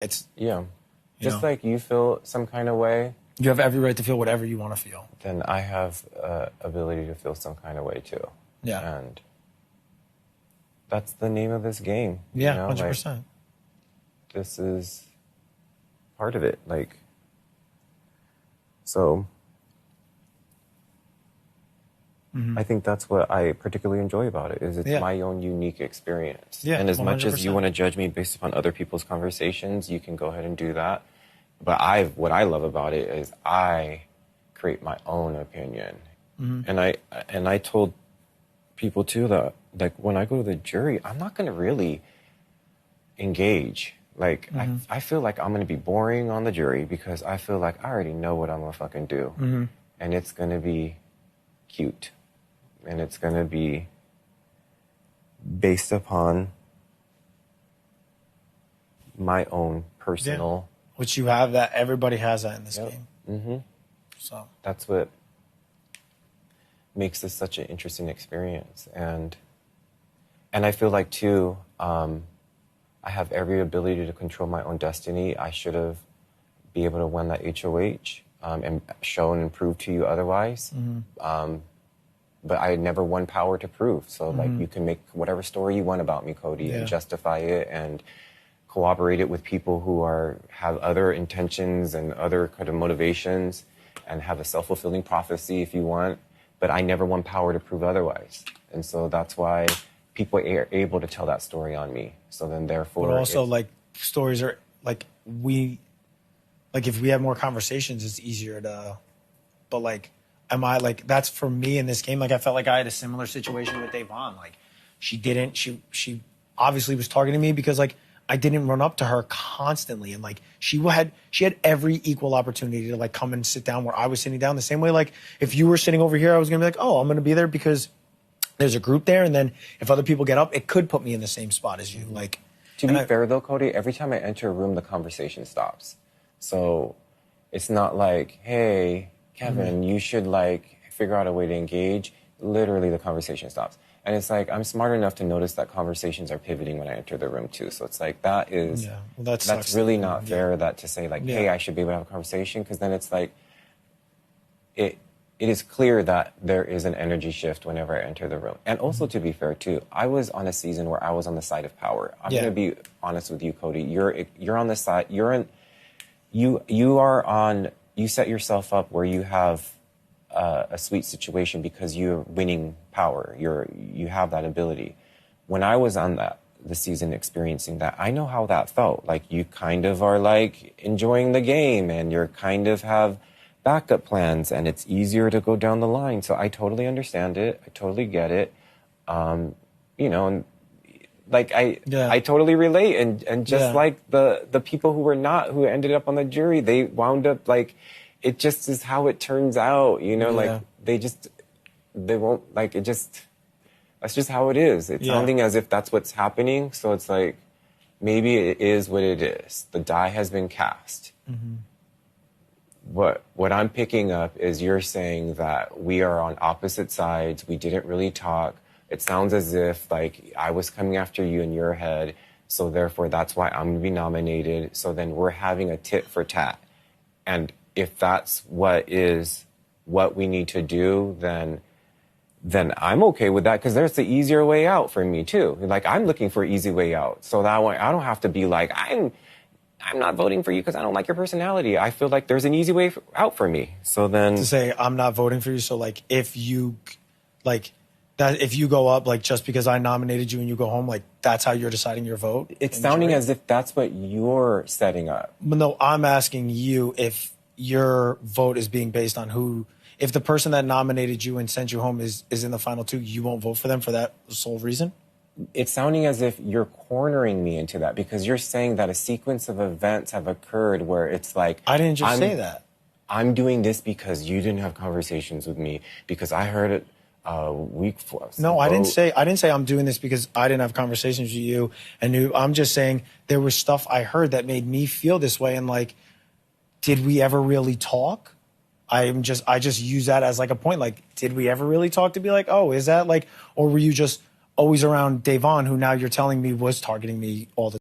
It's, Yeah. Just like you feel some kind of way. You have every right to feel whatever you want to feel. Then I have ability to feel some kind of way too. Yeah. And that's the name of this game. Yeah, you know? 100%. Like, this is part of it. Like, so I think that's what I particularly enjoy about it, is it's my own unique experience. Yeah, and as 100%. much as you want to judge me based upon other people's conversations, you can go ahead and do that. But what I love about it is I create my own opinion. And I told people too that, like, when I go to the jury, I'm not going to really engage. Like, I feel like I'm going to be boring on the jury because I feel like I already know what I'm going to fucking do. And it's going to be cute. And it's going to be based upon my own personal... Which you have that. Everybody has that in this game. So that's what makes this such an interesting experience. And I feel like, too, I have every ability to control my own destiny. I should have been able to win that HOH and shown and proved to you otherwise. But I had never won power to prove. So, like, you can make whatever story you want about me, Cody, and justify it and cooperate it with people who have other intentions and other kind of motivations and have a self-fulfilling prophecy if you want. But I never won power to prove otherwise. And so that's why people are able to tell that story on me. So then therefore... But also, like, stories are, like, if we have more conversations, it's easier to... But, like, that's for me in this game. Like, I felt like I had a similar situation with Devon. Like, she obviously was targeting me because, like, I didn't run up to her constantly. And, like, she had every equal opportunity to, like, come and sit down where I was sitting down. The same way, like, if you were sitting over here, I was going to be like, oh, I'm going to be there because there's a group there. And then if other people get up, it could put me in the same spot as you. Like, to be fair, though, Cody, every time I enter a room, the conversation stops. So it's not like, hey, Kevin, you should, like, figure out a way to engage. Literally, the conversation stops. And it's like, I'm smart enough to notice that conversations are pivoting when I enter the room, too. So it's like, that's really not fair to say, like, hey, I should be able to have a conversation. Because then it's like, it is clear that there is an energy shift whenever I enter the room. And also, to be fair, too, I was on a season where I was on the side of power. I'm going to be honest with you, Cody. You're on the side, you set yourself up where you have a sweet situation because you're winning power. You have that ability. When I was on the season experiencing that, I know how that felt. Like, you kind of are, like, enjoying the game and you're kind of have backup plans and it's easier to go down the line. So I totally understand it. I totally get it. You know, and like, I totally relate. And just like the people who ended up on the jury, they wound up, like, it just is how it turns out, you know, like, they won't, like, that's just how it is. It's sounding as if that's what's happening. So it's like, maybe it is what it is. The die has been cast. What I'm picking up is you're saying that we are on opposite sides. We didn't really talk. It sounds as if, like, I was coming after you in your head. So therefore, that's why I'm going to be nominated. So then we're having a tit for tat. And if that's what we need to do, then I'm okay with that, because there's the easier way out for me too. Like, I'm looking for an easy way out, so that way I don't have to be like, I'm not voting for you because I don't like your personality. I feel like there's an easy way out for me. So then to say I'm not voting for you. So, like, if you go up, like, just because I nominated you and you go home, like, that's how you're deciding your vote. It's sounding as if that's what you're setting up. But no, I'm asking you if your vote is being based on if the person that nominated you and sent you home is in the final two, you won't vote for them for that sole reason? It's sounding as if you're cornering me into that, because you're saying that a sequence of events have occurred where it's like... I didn't just say that. I'm doing this because you didn't have conversations with me, because I heard it week 4. No, I didn't say I'm doing this because I didn't have conversations with you and I'm just saying there was stuff I heard that made me feel this way, and, like, did we ever really talk? I just use that as, like, a point. Like, did we ever really talk to be like, oh, is that, like, or were you just always around Devon, who now you're telling me was targeting me all the time?